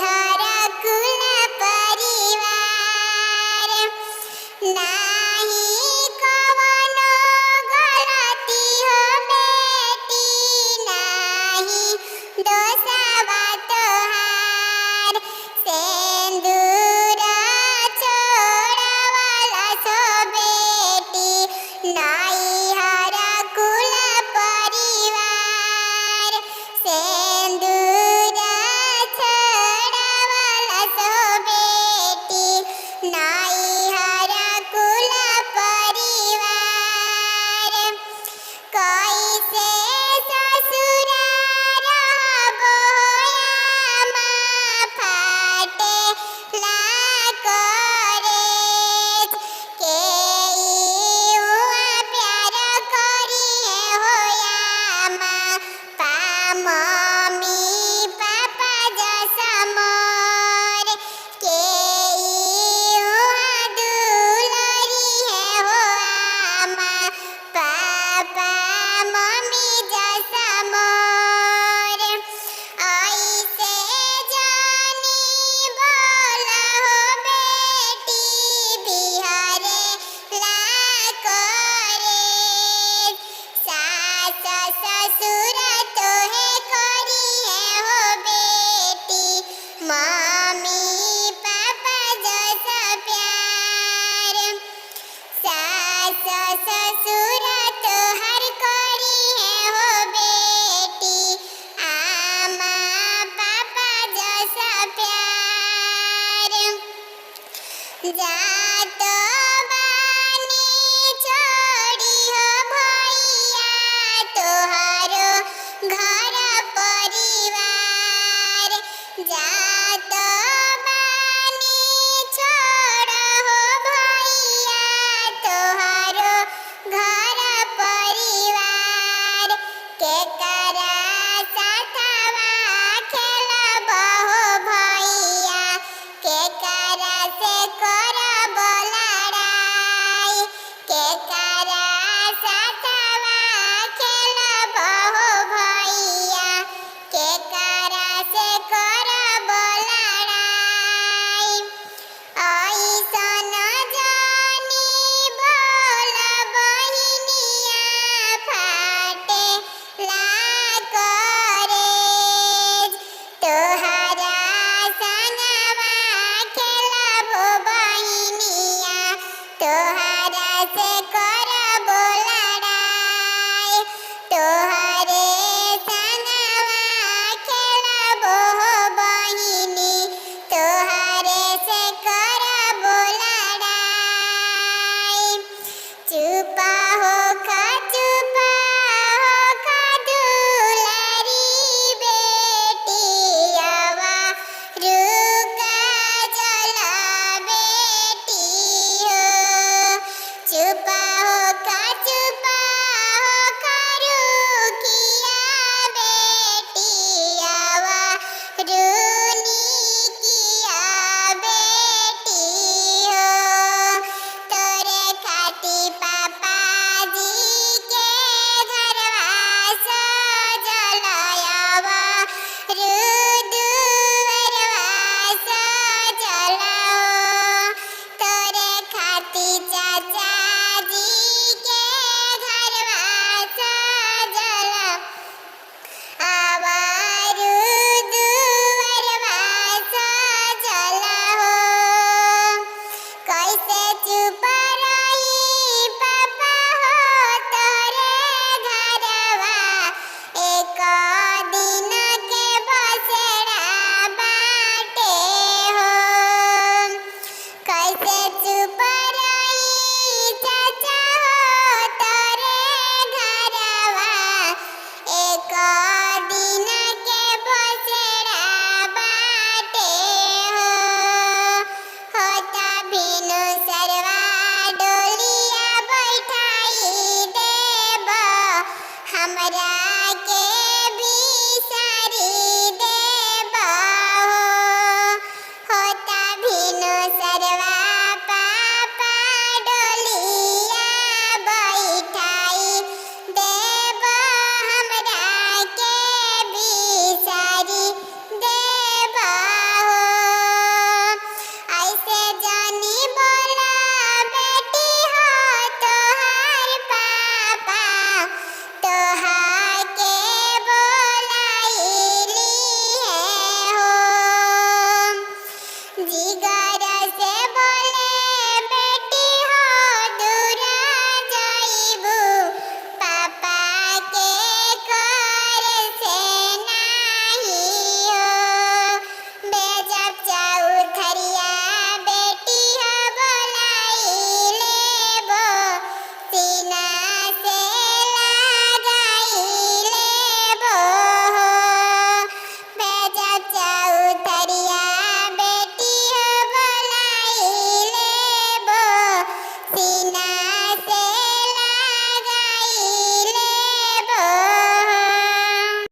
हर कुल परिवार नाही कवनो गलती हो बेटी नाही दोषवा तोहार सिंदूर छोड़वला सो बेटी नाही हर कुल परिवार सिंदूर छोड़वला सो बेटी नाही हर कुल परिवार कैसे ससुरार बोयामा फाटेला करेज के युवा प्यार करिए होयामा पा मम्मी पापा जैसा मोर के युवा दुलरी है होयामा पापा मम्मी जैसा मोर ऐसे जानी बोला हो बेटी बिहारे ला करे सास ससुर तोहे करिए हो बेटी मम्मी पापा जैसा प्यार सास ससुर तोहर करिए हो बेटी आमा पापा जैसा प्यार जात बानी छोड़ी हो भैया तोहरो घर परिवार जा